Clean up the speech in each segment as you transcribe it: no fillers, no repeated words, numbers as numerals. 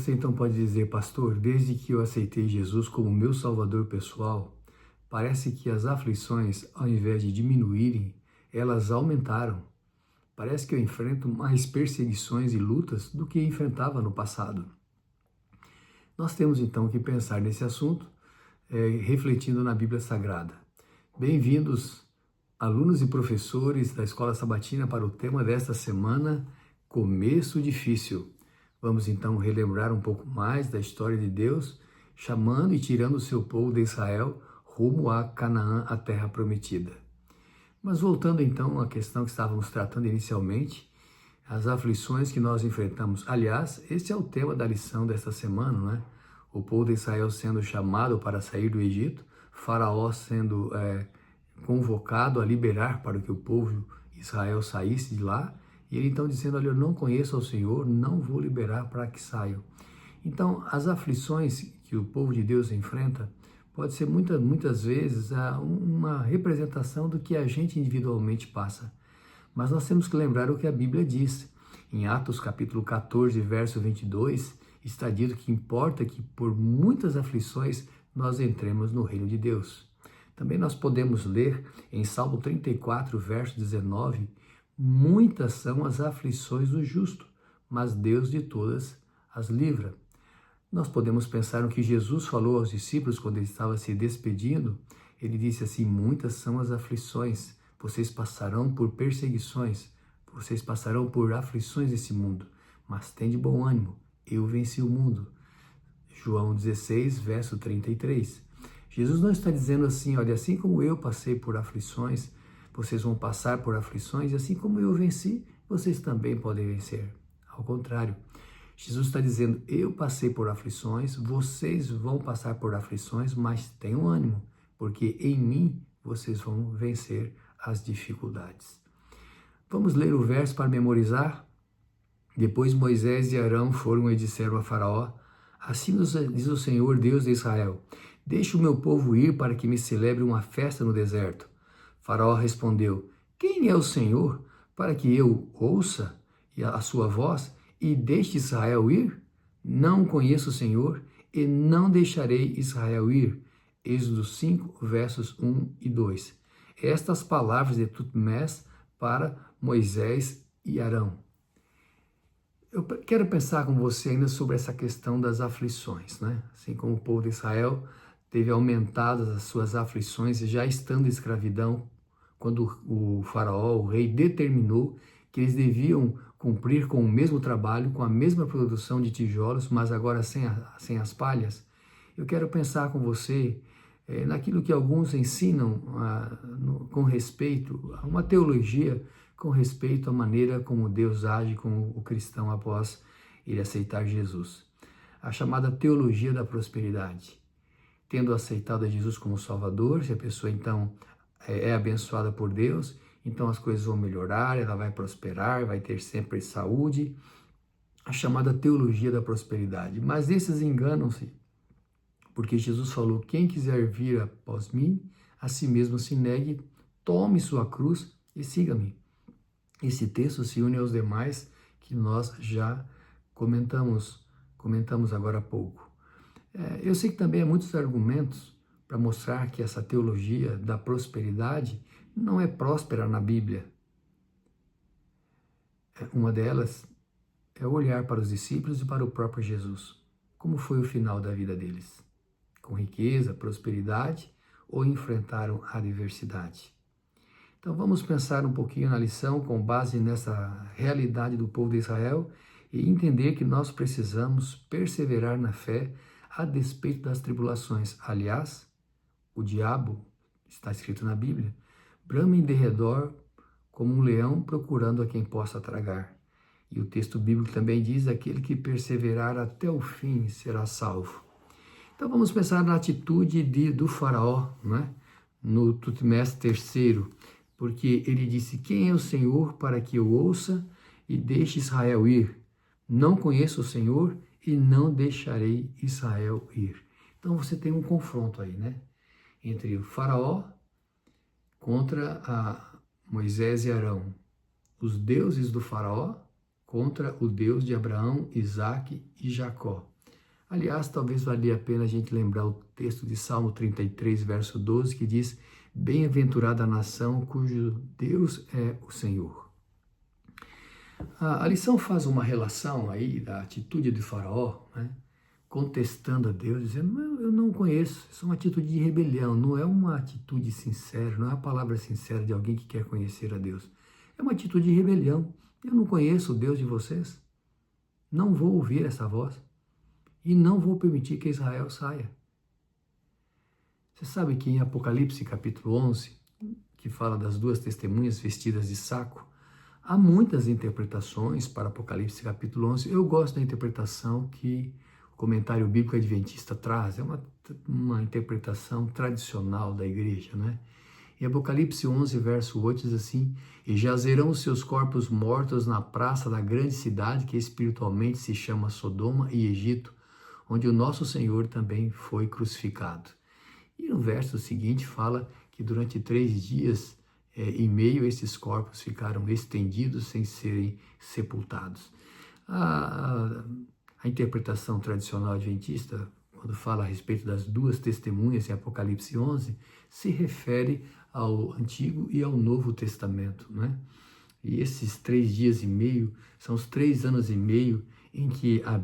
Você então pode dizer, pastor, desde que eu aceitei Jesus como meu salvador pessoal, parece que as aflições, ao invés de diminuírem, elas aumentaram. Parece que eu enfrento mais perseguições e lutas do que enfrentava no passado. Nós temos então que pensar nesse assunto, refletindo na Bíblia Sagrada. Bem-vindos, alunos e professores da Escola Sabatina, para o tema desta semana, Começo Difícil. Vamos então relembrar um pouco mais da história de Deus, chamando e tirando o seu povo de Israel rumo a Canaã, a terra prometida. Mas voltando então à questão que estávamos tratando inicialmente, as aflições que nós enfrentamos. Aliás, esse é o tema da lição desta semana, né? O povo de Israel sendo chamado para sair do Egito, Faraó sendo convocado a liberar para que o povo de Israel saísse de lá, e ele então dizendo, olha, eu não conheço ao Senhor, não vou liberar para que saiam. Então, as aflições que o povo de Deus enfrenta pode ser muitas vezes uma representação do que a gente individualmente passa. Mas nós temos que lembrar o que a Bíblia diz. Em Atos capítulo 14, verso 22, está dito que importa que por muitas aflições nós entremos no reino de Deus. Também nós podemos ler em Salmo 34, verso 19, muitas são as aflições do justo, mas Deus de todas as livra. Nós podemos pensar no que Jesus falou aos discípulos quando ele estava se despedindo. Ele disse assim, muitas são as aflições, vocês passarão por perseguições, vocês passarão por aflições desse mundo, mas tende bom ânimo, eu venci o mundo. João 16, verso 33. Jesus não está dizendo assim, olha, assim como eu passei por aflições, vocês vão passar por aflições, e assim como eu venci, vocês também podem vencer. Ao contrário, Jesus está dizendo, eu passei por aflições, vocês vão passar por aflições, mas tenham ânimo, porque em mim vocês vão vencer as dificuldades. Vamos ler o verso para memorizar? Depois Moisés e Arão foram e disseram a Faraó, assim diz o Senhor, Deus de Israel, deixe o meu povo ir para que me celebre uma festa no deserto. Faraó respondeu, quem é o Senhor para que eu ouça a sua voz e deixe Israel ir? Não conheço o Senhor e não deixarei Israel ir. Êxodo 5, versos 1 e 2. Estas palavras de Tutmés para Moisés e Arão. Eu quero pensar com você ainda sobre essa questão das aflições, né? Assim como o povo de Israel teve aumentadas as suas aflições, já estando em escravidão, quando o faraó, o rei, determinou que eles deviam cumprir com o mesmo trabalho, com a mesma produção de tijolos, mas agora sem as palhas. Eu quero pensar com você naquilo que alguns ensinam com respeito a uma teologia, com respeito à maneira como Deus age com o cristão após ele aceitar Jesus. A chamada teologia da prosperidade. Tendo aceitado a Jesus como Salvador, se a pessoa então é abençoada por Deus, então as coisas vão melhorar, ela vai prosperar, vai ter sempre saúde, a chamada teologia da prosperidade. Mas esses enganam-se, porque Jesus falou, quem quiser vir após mim, a si mesmo se negue, tome sua cruz e siga-me. Esse texto se une aos demais que nós já comentamos agora há pouco. Eu sei que também há muitos argumentos para mostrar que essa teologia da prosperidade não é próspera na Bíblia. Uma delas é olhar para os discípulos e para o próprio Jesus. Como foi o final da vida deles? Com riqueza, prosperidade ou enfrentaram a adversidade? Então vamos pensar um pouquinho na lição com base nessa realidade do povo de Israel e entender que nós precisamos perseverar na fé a despeito das tribulações. Aliás, o diabo, está escrito na Bíblia, brama em derredor como um leão procurando a quem possa tragar. E o texto bíblico também diz, aquele que perseverar até o fim será salvo. Então vamos pensar na atitude do faraó, né? No Tutmés III, porque ele disse, quem é o Senhor para que eu ouça e deixe Israel ir? Não conheço o Senhor e não deixarei Israel ir. Então você tem um confronto aí, né? Entre o faraó contra Moisés e Arão. Os deuses do faraó contra o Deus de Abraão, Isaque e Jacó. Aliás, talvez valha a pena a gente lembrar o texto de Salmo 33, verso 12, que diz: bem-aventurada a nação cujo Deus é o Senhor. A lição faz uma relação aí da atitude de Faraó, né, contestando a Deus, dizendo: eu não conheço, isso é uma atitude de rebelião, não é uma atitude sincera, não é a palavra sincera de alguém que quer conhecer a Deus. É uma atitude de rebelião. Eu não conheço o Deus de vocês, não vou ouvir essa voz e não vou permitir que Israel saia. Você sabe que em Apocalipse capítulo 11, que fala das duas testemunhas vestidas de saco, há muitas interpretações para Apocalipse capítulo 11. Eu gosto da interpretação que o comentário bíblico adventista traz, é uma interpretação tradicional da igreja, né? Em Apocalipse 11, verso 8, diz assim: e jazerão os seus corpos mortos na praça da grande cidade, que espiritualmente se chama Sodoma e Egito, onde o nosso Senhor também foi crucificado. E no verso seguinte fala que durante 3 dias e meio esses corpos ficaram estendidos sem serem sepultados. A interpretação tradicional adventista, quando fala a respeito das duas testemunhas em Apocalipse 11, se refere ao Antigo e ao Novo Testamento, né? E esses 3 dias e meio são os 3 anos e meio em que a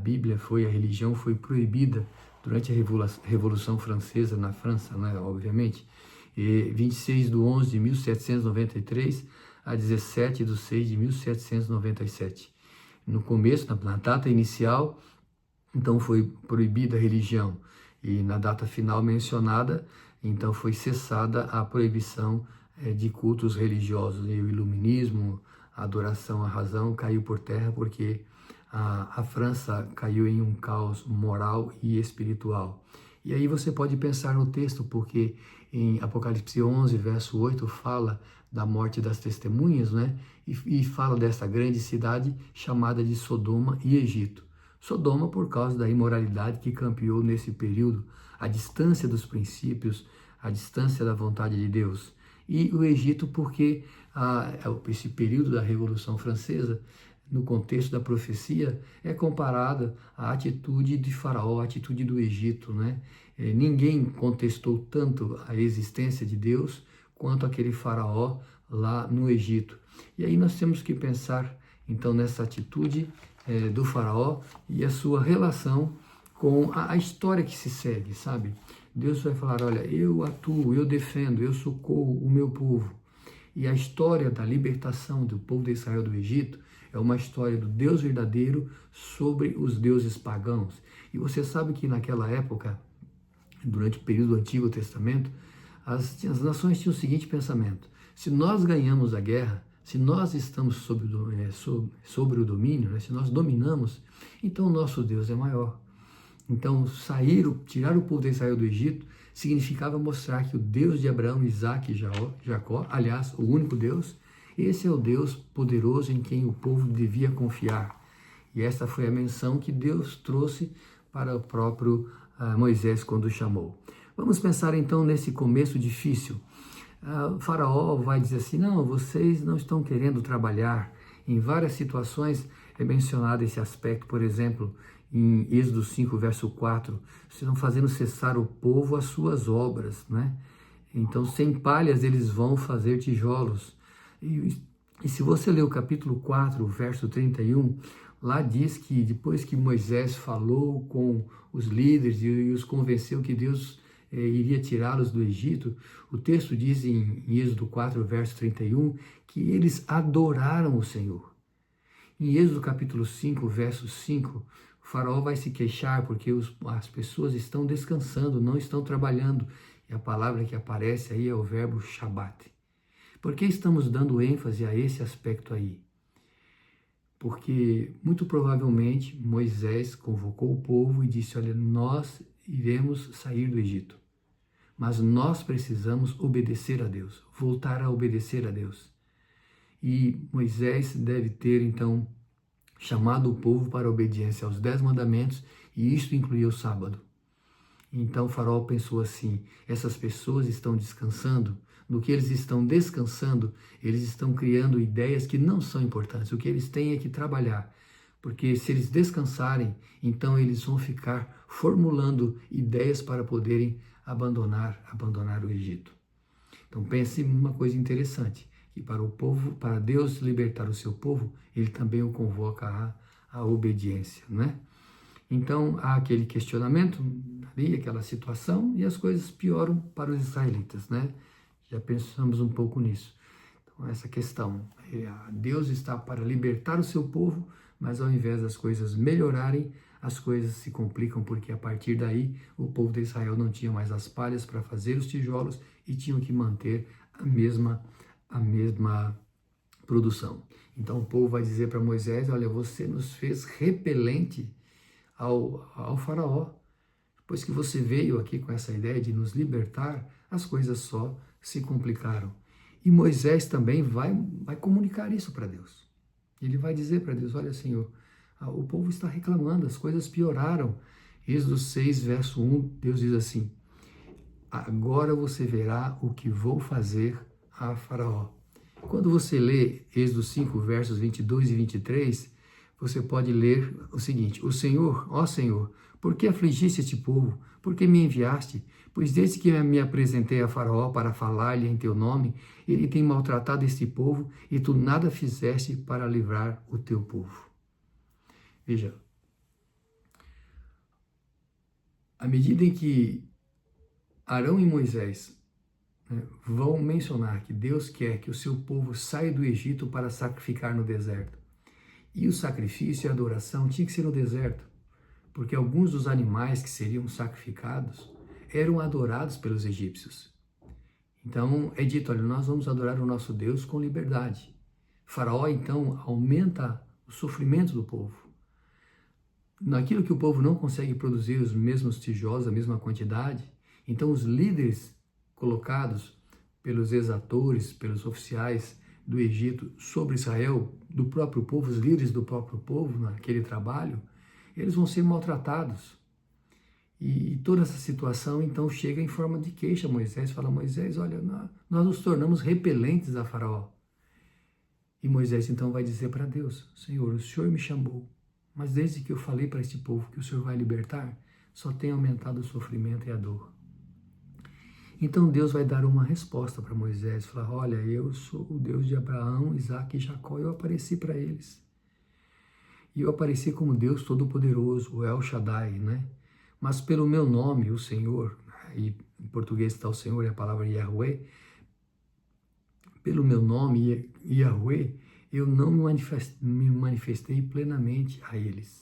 religião foi proibida durante a Revolução Francesa na França, né, obviamente. E 26/11 de 1793 a 17/6 de 1797. No começo, na data inicial, então foi proibida a religião, e na data final mencionada, então foi cessada a proibição de cultos religiosos, e o iluminismo, a adoração à razão caiu por terra porque a França caiu em um caos moral e espiritual. E aí você pode pensar no texto, porque em Apocalipse 11, verso 8, fala da morte das testemunhas, né? E fala dessa grande cidade chamada de Sodoma e Egito. Sodoma por causa da imoralidade que campeou nesse período, a distância dos princípios, a distância da vontade de Deus. E o Egito porque esse período da Revolução Francesa, no contexto da profecia, é comparada à atitude de Faraó, à atitude do Egito, né? Ninguém contestou tanto a existência de Deus quanto aquele Faraó lá no Egito. E aí nós temos que pensar, então, nessa atitude do Faraó e a sua relação com a história que se segue, sabe? Deus vai falar: olha, eu atuo, eu defendo, eu socorro o meu povo. E a história da libertação do povo de Israel do Egito é uma história do Deus verdadeiro sobre os deuses pagãos. E você sabe que naquela época, durante o período do Antigo Testamento, as nações tinham o seguinte pensamento: se nós ganhamos a guerra, se nós estamos sobre o domínio, né, se nós dominamos, então o nosso Deus é maior. Então, tirar o povo de Israel do Egito significava mostrar que o Deus de Abraão, Isaque e Jacó, aliás, o único Deus, esse é o Deus poderoso em quem o povo devia confiar. E essa foi a menção que Deus trouxe para o próprio Moisés quando o chamou. Vamos pensar então nesse começo difícil. O Faraó vai dizer assim: não, vocês não estão querendo trabalhar. Em várias situações é mencionado esse aspecto, por exemplo, em Êxodo 5, verso 4, vocês estão fazendo cessar o povo as suas obras, né? Então, sem palhas eles vão fazer tijolos. E se você ler o capítulo 4, verso 31, lá diz que depois que Moisés falou com os líderes e os convenceu que Deus iria tirá-los do Egito, o texto diz em Êxodo 4, verso 31, que eles adoraram o Senhor. Em Êxodo capítulo 5, verso 5, o faraó vai se queixar porque as pessoas estão descansando, não estão trabalhando. E a palavra que aparece aí é o verbo Shabat. Por que estamos dando ênfase a esse aspecto aí? Porque, muito provavelmente, Moisés convocou o povo e disse: olha, nós iremos sair do Egito, mas nós precisamos obedecer a Deus, voltar a obedecer a Deus. E Moisés deve ter, então, chamado o povo para a obediência aos 10 mandamentos, e isto incluía o sábado. Então o faraó pensou assim: essas pessoas estão descansando, no que eles estão descansando, eles estão criando ideias que não são importantes, o que eles têm é que trabalhar. porque se eles descansarem, então eles vão ficar formulando ideias para poderem abandonar o Egito. Então pense uma coisa interessante, que para o povo, para Deus libertar o seu povo, ele também o convoca à obediência, né? Então há aquele questionamento ali, aquela situação, e as coisas pioram para os israelitas, né? Já pensamos um pouco nisso. Então essa questão, Deus está para libertar o seu povo, mas ao invés das coisas melhorarem, as coisas se complicam, porque a partir daí o povo de Israel não tinha mais as palhas para fazer os tijolos e tinham que manter a mesma produção. Então o povo vai dizer para Moisés: olha, você nos fez repelente ao faraó. Depois que você veio aqui com essa ideia de nos libertar, as coisas só se complicaram. E Moisés também vai comunicar isso para Deus. Ele vai dizer para Deus: olha, Senhor, o povo está reclamando, as coisas pioraram. Êxodo 6, verso 1, Deus diz assim: agora você verá o que vou fazer a Faraó. Quando você lê Êxodo 5, versos 22 e 23, você pode ler o seguinte: o Senhor, ó Senhor, por que afligiste este povo? Por que me enviaste? Pois desde que me apresentei a Faraó para falar-lhe em teu nome, ele tem maltratado este povo e tu nada fizeste para livrar o teu povo. Veja, à medida em que Arão e Moisés vão mencionar que Deus quer que o seu povo saia do Egito para sacrificar no deserto, e o sacrifício e a adoração tinha que ser no deserto, porque alguns dos animais que seriam sacrificados eram adorados pelos egípcios. Então é dito: olha, nós vamos adorar o nosso Deus com liberdade. Faraó então aumenta o sofrimento do povo. Naquilo que o povo não consegue produzir os mesmos tijolos, a mesma quantidade, então os líderes colocados pelos exatores, pelos oficiais do Egito sobre Israel, do próprio povo, os líderes do próprio povo naquele trabalho, eles vão ser maltratados. E toda essa situação então chega em forma de queixa a Moisés. Fala: Moisés, olha, nós nos tornamos repelentes a Faraó. E Moisés então vai dizer para Deus: Senhor, o Senhor me chamou, mas desde que eu falei para este povo que o Senhor vai libertar, só tem aumentado o sofrimento e a dor. Então Deus vai dar uma resposta para Moisés, falar: olha, eu sou o Deus de Abraão, Isaque e Jacó, eu apareci para eles. E eu apareci como Deus Todo-Poderoso, o El Shaddai, né? Mas pelo meu nome, o Senhor, e em português está o Senhor, é a palavra Yahweh, pelo meu nome, Yahweh, eu não me manifestei plenamente a eles.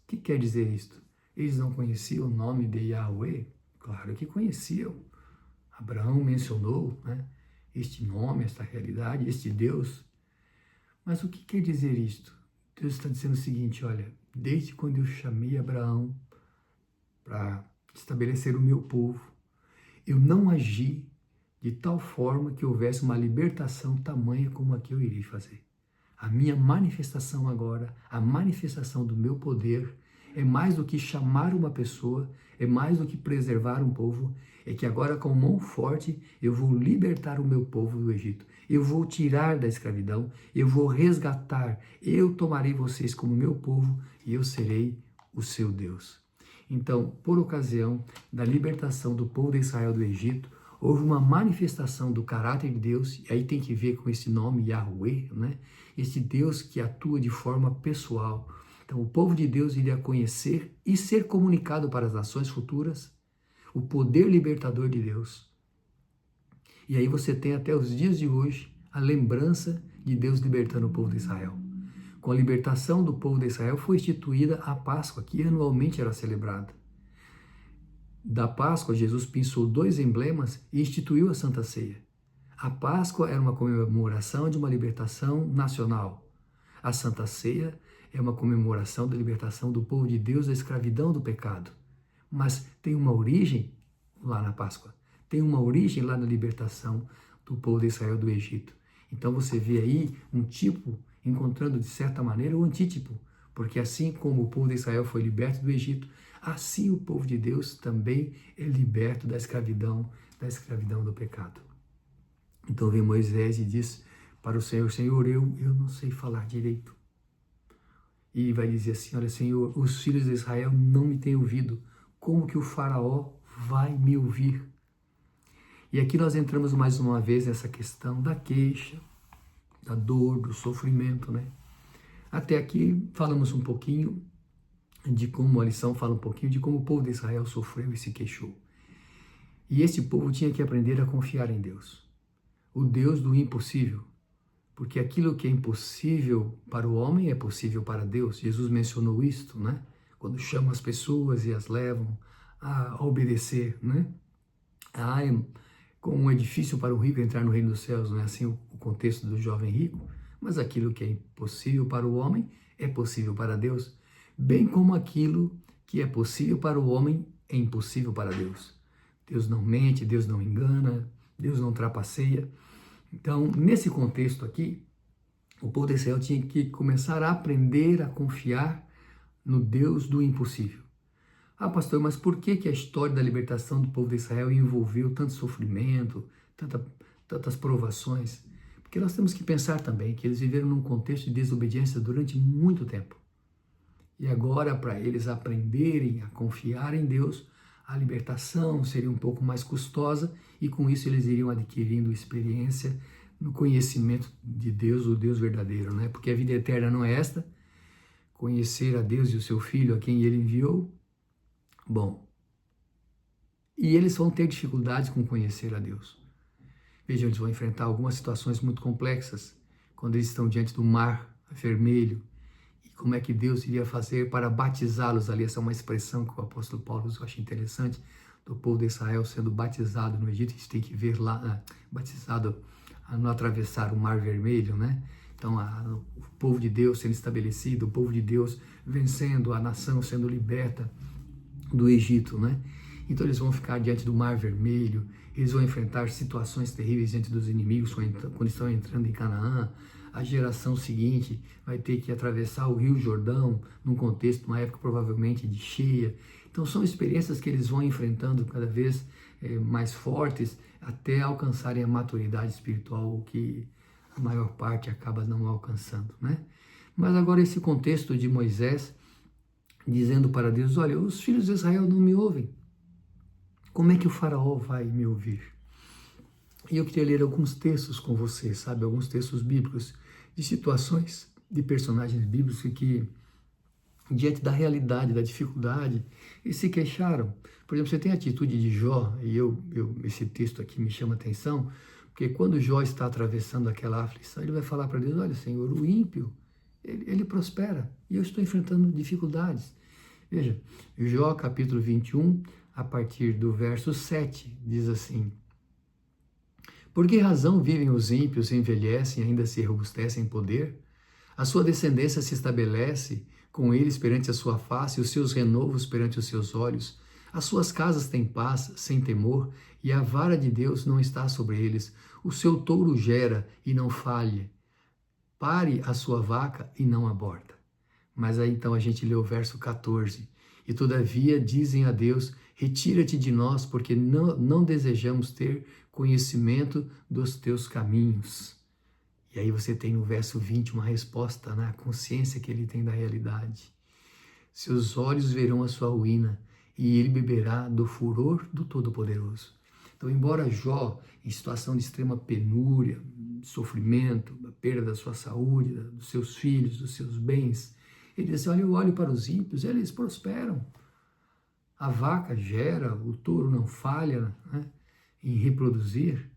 O que quer dizer isto? Eles não conheciam o nome de Yahweh? Claro que conheciam. Abraão mencionou, né, este nome, esta realidade, este Deus. Mas o que quer dizer isto? Deus está dizendo o seguinte: olha, desde quando eu chamei Abraão para estabelecer o meu povo, eu não agi de tal forma que houvesse uma libertação tamanha como a que eu irei fazer. A minha manifestação agora, a manifestação do meu poder, é mais do que chamar uma pessoa, é mais do que preservar um povo, é que agora com mão forte eu vou libertar o meu povo do Egito. Eu vou tirar da escravidão, eu vou resgatar, eu tomarei vocês como meu povo e eu serei o seu Deus. Então, por ocasião da libertação do povo de Israel do Egito, houve uma manifestação do caráter de Deus, e aí tem que ver com esse nome Yahweh, né? Esse Deus que atua de forma pessoal. Então, o povo de Deus iria conhecer e ser comunicado para as nações futuras o poder libertador de Deus. E aí você tem até os dias de hoje a lembrança de Deus libertando o povo de Israel. Com a libertação do povo de Israel foi instituída a Páscoa, que anualmente era celebrada. Da Páscoa, Jesus pensou 2 emblemas e instituiu a Santa Ceia. A Páscoa era uma comemoração de uma libertação nacional. A Santa Ceia é uma comemoração da libertação do povo de Deus da escravidão do pecado. Mas tem uma origem lá na Páscoa, tem uma origem lá na libertação do povo de Israel do Egito. Então você vê aí um tipo encontrando de certa maneira o antítipo, porque assim como o povo de Israel foi liberto do Egito, assim o povo de Deus também é liberto da escravidão do pecado. Então vem Moisés e diz para o Senhor: Senhor, eu não sei falar direito. e vai dizer assim, olha, Senhor, os filhos de Israel não me têm ouvido, como que o faraó vai me ouvir? E aqui nós entramos mais uma vez nessa questão da queixa, da dor, do sofrimento, né? Até aqui falamos um pouquinho de como a lição fala um pouquinho de como o povo de Israel sofreu e se queixou. E esse povo tinha que aprender a confiar em Deus, o Deus do impossível, porque aquilo que é impossível para o homem é possível para Deus. Jesus mencionou isto, né? Quando chama as pessoas e as levam a obedecer, né? Como é difícil para o rico entrar no reino dos céus, não é assim o contexto do jovem rico? Mas aquilo que é impossível para o homem é possível para Deus, bem como aquilo que é possível para o homem é impossível para Deus. Deus não mente, Deus não engana, Deus não trapaceia. Então, nesse contexto aqui, o povo de Israel tinha que começar a aprender a confiar no Deus do impossível. Ah, pastor, mas por que a história da libertação do povo de Israel envolveu tanto sofrimento, tantas provações? Porque nós temos que pensar também que eles viveram num contexto de desobediência durante muito tempo. E agora, para eles aprenderem a confiar em Deus, a libertação seria um pouco mais custosa e com isso eles iriam adquirindo experiência no conhecimento de Deus, o Deus verdadeiro, né? Porque a vida eterna não é esta, conhecer a Deus e o seu Filho, a quem Ele enviou. Bom, e eles vão ter dificuldades com conhecer a Deus. Vejam, eles vão enfrentar algumas situações muito complexas quando eles estão diante do mar vermelho. E como é que Deus iria fazer para batizá-los ali? Essa é uma expressão que o apóstolo Paulo usa, eu acho interessante, do povo de Israel sendo batizado no Egito. A gente tem que ver lá, batizado no atravessar o mar vermelho, né? Então, o povo de Deus sendo estabelecido, o povo de Deus vencendo, a nação sendo liberta do Egito, né? Então eles vão ficar diante do Mar Vermelho, eles vão enfrentar situações terríveis diante dos inimigos quando estão entrando em Canaã. A geração seguinte vai ter que atravessar o Rio Jordão, num contexto, uma época provavelmente de cheia. Então são experiências que eles vão enfrentando cada vez mais fortes até alcançarem a maturidade espiritual, o que a maior parte acaba não alcançando, né? Mas agora esse contexto de Moisés dizendo para Deus, olha, os filhos de Israel não me ouvem. Como é que o faraó vai me ouvir? E eu queria ler alguns textos com você, sabe? Alguns textos bíblicos de situações, de personagens bíblicos que, diante da realidade, da dificuldade, eles se queixaram. Por exemplo, você tem a atitude de Jó, e esse texto aqui me chama a atenção, porque quando Jó está atravessando aquela aflição, ele vai falar para Deus, olha, Senhor, o ímpio, ele prospera, e eu estou enfrentando dificuldades. Veja, Jó capítulo 21, a partir do verso 7, diz assim, por que razão vivem os ímpios, envelhecem e ainda se robustecem em poder? A sua descendência se estabelece com eles perante a sua face, e os seus renovos perante os seus olhos. As suas casas têm paz, sem temor, e a vara de Deus não está sobre eles. O seu touro gera e não falha. Pare a sua vaca e não aborta. Mas aí então a gente lê o verso 14. E todavia dizem a Deus, retira-te de nós, porque não desejamos ter conhecimento dos teus caminhos. E aí você tem no verso 20 uma resposta na consciência que ele tem da realidade. Seus olhos verão a sua ruína, e ele beberá do furor do Todo-Poderoso. Então, embora Jó, em situação de extrema penúria, sofrimento, a perda da sua saúde, dos seus filhos, dos seus bens, ele diz, olha, eu olho para os ímpios, eles prosperam. A vaca gera, o touro não falha, né, em reproduzir.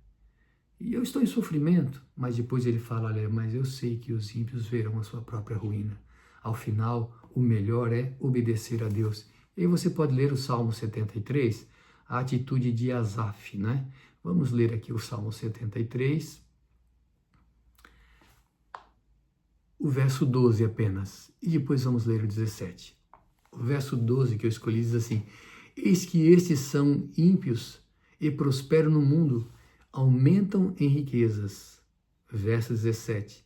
E eu estou em sofrimento. Mas depois ele fala, olha, mas eu sei que os ímpios verão a sua própria ruína. Ao final, o melhor é obedecer a Deus. E aí você pode ler o Salmo 73, a atitude de Asaf, né? Vamos ler aqui o Salmo 73, o verso 12 apenas, e depois vamos ler o 17. O verso 12 que eu escolhi diz assim, eis que estes são ímpios e prosperam no mundo, aumentam em riquezas. Verso 17,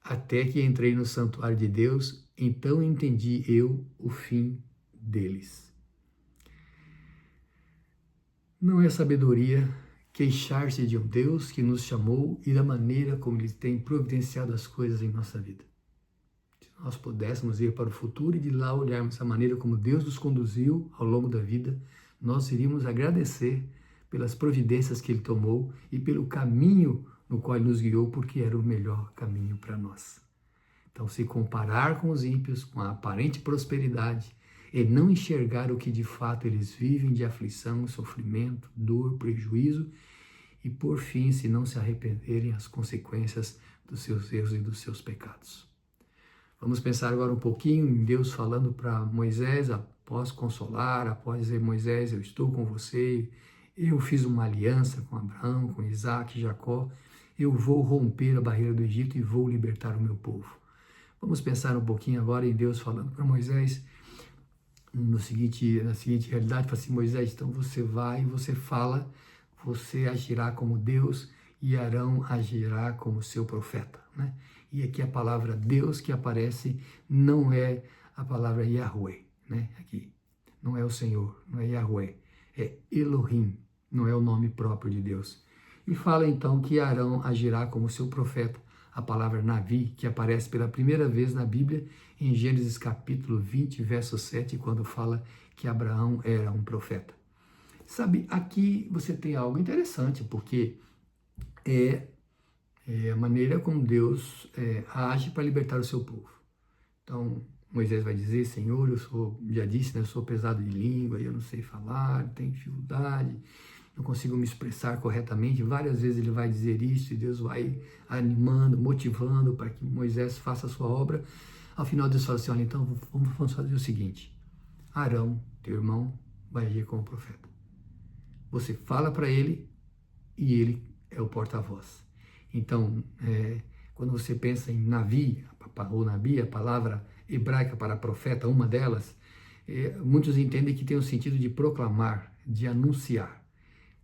até que entrei no santuário de Deus, então entendi eu o fim deles. Não é sabedoria queixar-se de um Deus que nos chamou e da maneira como Ele tem providenciado as coisas em nossa vida. nós pudéssemos ir para o futuro e de lá olharmos a maneira como Deus nos conduziu ao longo da vida, nós iríamos agradecer pelas providências que Ele tomou e pelo caminho no qual Ele nos guiou, porque era o melhor caminho para nós. Então, se comparar com os ímpios, com a aparente prosperidade, e não enxergar o que de fato eles vivem de aflição, sofrimento, dor, prejuízo, e por fim, se não se arrependerem as consequências dos seus erros e dos seus pecados. Vamos pensar agora um pouquinho em Deus falando para Moisés, após consolar, após dizer: Moisés, eu estou com você, eu fiz uma aliança com Abraão, com Isaac, Jacó, eu vou romper a barreira do Egito e vou libertar o meu povo. Vamos pensar um pouquinho agora em Deus falando para Moisés na seguinte realidade: fala assim, Moisés, então você vai, você fala, você agirá como Deus e Arão agirá como seu profeta, né? E aqui a palavra Deus que aparece não é a palavra Yahweh, né? Aqui não é o Senhor, não é Yahweh, é Elohim, não é o nome próprio de Deus. E fala então que Arão agirá como seu profeta, a palavra Navi, que aparece pela primeira vez na Bíblia, em Gênesis capítulo 20, verso 7, quando fala que Abraão era um profeta. Sabe, aqui você tem algo interessante, porque é a maneira como Deus age para libertar o seu povo. Então, Moisés vai dizer: Senhor, já disse, né, eu sou pesado de língua, eu não sei falar, tenho dificuldade, não consigo me expressar corretamente. Várias vezes ele vai dizer isso e Deus vai animando, motivando para que Moisés faça a sua obra. Ao final Deus fala assim: olha, então vamos fazer o seguinte: Arão, teu irmão, vai agir como profeta. Você fala para ele e ele é o porta-voz. Então, quando você pensa em Navi, ou Nabi, a palavra hebraica para profeta, uma delas, muitos entendem que tem o sentido de proclamar, de anunciar.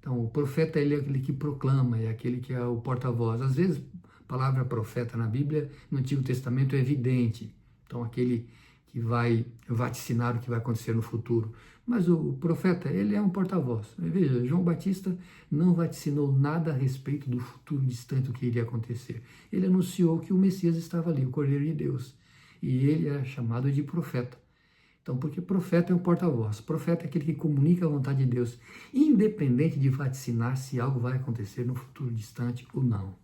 Então, o profeta, ele é aquele que proclama, é aquele que é o porta-voz. Às vezes, a palavra profeta na Bíblia, no Antigo Testamento, é evidente. Então, aquele que vai vaticinar o que vai acontecer no futuro. Mas o profeta, ele é um porta-voz. Veja, João Batista não vaticinou nada a respeito do futuro distante do que iria acontecer. Ele anunciou que o Messias estava ali, o Cordeiro de Deus. E ele é chamado de profeta. Então, porque profeta é um porta-voz. Profeta é aquele que comunica a vontade de Deus, independente de vaticinar se algo vai acontecer no futuro distante ou não.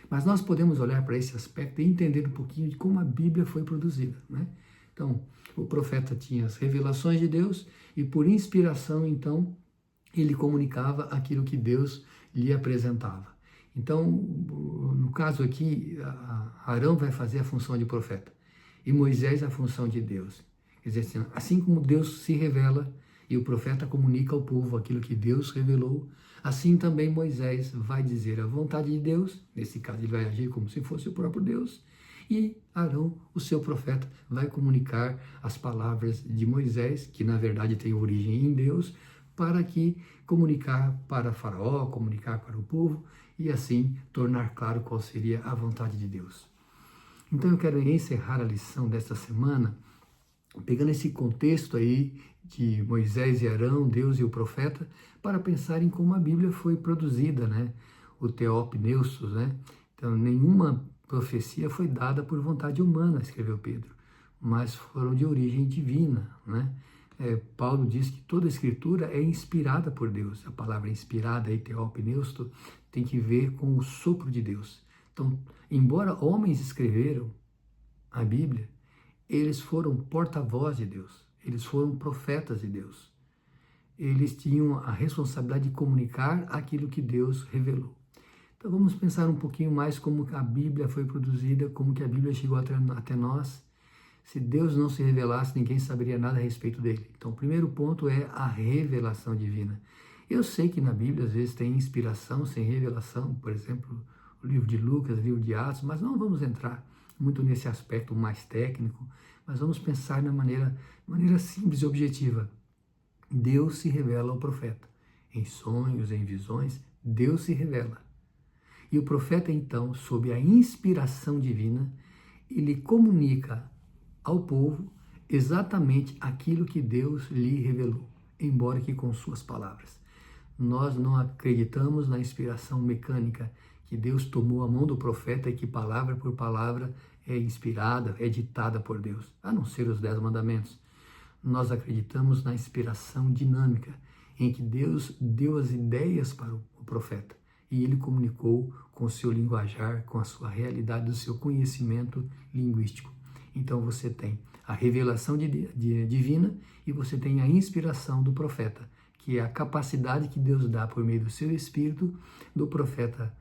Mas nós podemos olhar para esse aspecto e entender um pouquinho de como a Bíblia foi produzida, né? Então, o profeta tinha as revelações de Deus e por inspiração, então, ele comunicava aquilo que Deus lhe apresentava. Então, no caso aqui, Arão vai fazer a função de profeta e Moisés a função de Deus. Quer dizer, assim como Deus se revela e o profeta comunica ao povo aquilo que Deus revelou, assim também Moisés vai dizer a vontade de Deus, nesse caso ele vai agir como se fosse o próprio Deus, e Arão, o seu profeta, vai comunicar as palavras de Moisés, que na verdade tem origem em Deus, para que comunicar para Faraó, comunicar para o povo e assim tornar claro qual seria a vontade de Deus. Então eu quero encerrar a lição desta semana pegando esse contexto aí de Moisés e Arão, Deus e o profeta, para pensar em como a Bíblia foi produzida, né? O Theopneustos, né? Então, nenhuma profecia foi dada por vontade humana, escreveu Pedro, mas foram de origem divina, né? Paulo diz que toda a escritura é inspirada por Deus. A palavra inspirada aí, Theopneusto, tem que ver com o sopro de Deus. Então, embora homens escreveram a Bíblia, eles foram porta-voz de Deus, eles foram profetas de Deus. Eles tinham a responsabilidade de comunicar aquilo que Deus revelou. Então vamos pensar um pouquinho mais como a Bíblia foi produzida, como que a Bíblia chegou até nós. Se Deus não se revelasse, ninguém saberia nada a respeito dele. Então o primeiro ponto é a revelação divina. Eu sei que na Bíblia às vezes tem inspiração sem revelação, por exemplo, o livro de Lucas, o livro de Atos, mas não vamos entrar muito nesse aspecto mais técnico, mas vamos pensar de maneira simples e objetiva. Deus se revela ao profeta. Em sonhos, em visões, Deus se revela. E o profeta, então, sob a inspiração divina, ele comunica ao povo exatamente aquilo que Deus lhe revelou, embora que com suas palavras. Nós não acreditamos na inspiração mecânica, que Deus tomou a mão do profeta e que palavra por palavra é inspirada, é ditada por Deus, a não ser os 10 mandamentos. Nós acreditamos na inspiração dinâmica, em que Deus deu as ideias para o profeta e ele comunicou com o seu linguajar, com a sua realidade, o seu conhecimento linguístico. Então você tem a revelação divina e você tem a inspiração do profeta, que é a capacidade que Deus dá por meio do seu Espírito, do profeta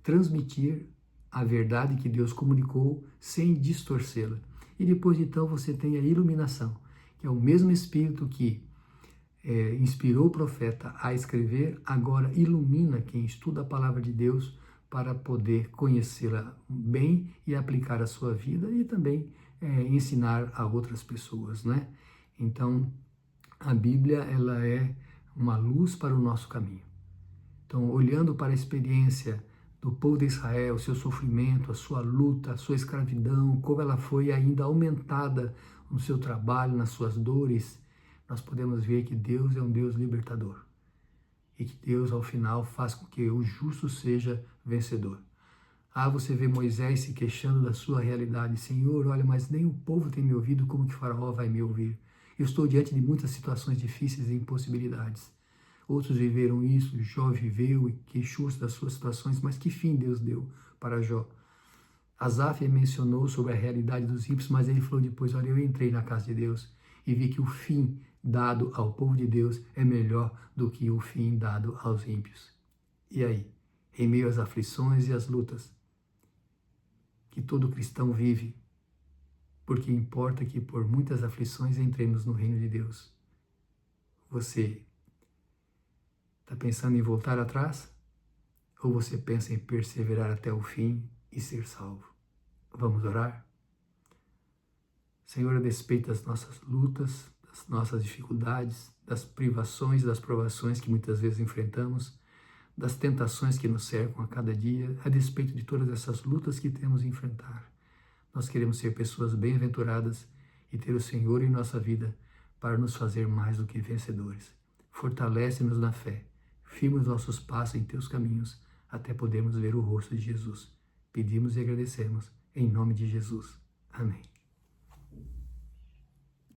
transmitir a verdade que Deus comunicou sem distorcê-la. E depois então você tem a iluminação, que é o mesmo Espírito que inspirou o profeta a escrever, agora ilumina quem estuda a palavra de Deus para poder conhecê-la bem e aplicar a sua vida e também ensinar a outras pessoas, né? Então, a Bíblia, ela é uma luz para o nosso caminho. Então, olhando para a experiência do povo de Israel, o seu sofrimento, a sua luta, a sua escravidão, como ela foi ainda aumentada no seu trabalho, nas suas dores, nós podemos ver que Deus é um Deus libertador e que Deus, ao final, faz com que o justo seja vencedor. Você vê Moisés se queixando da sua realidade. Senhor, olha, mas nem o povo tem me ouvido, como que Faraó vai me ouvir? Eu estou diante de muitas situações difíceis e impossibilidades. Outros viveram isso, Jó viveu e queixou-se das suas situações, mas que fim Deus deu para Jó? Asaf mencionou sobre a realidade dos ímpios, mas ele falou depois, olha, eu entrei na casa de Deus e vi que o fim dado ao povo de Deus é melhor do que o fim dado aos ímpios. E aí, em meio às aflições e às lutas que todo cristão vive, porque importa que por muitas aflições entremos no reino de Deus. Você está pensando em voltar atrás? Ou você pensa em perseverar até o fim e ser salvo? Vamos orar? Senhor, a despeito das nossas lutas, das nossas dificuldades, das privações, das provações que muitas vezes enfrentamos, das tentações que nos cercam a cada dia, a despeito de todas essas lutas que temos a enfrentar, nós queremos ser pessoas bem-aventuradas e ter o Senhor em nossa vida para nos fazer mais do que vencedores. Fortalece-nos na fé, firma os nossos passos em teus caminhos, até podermos ver o rosto de Jesus. Pedimos e agradecemos, em nome de Jesus. Amém.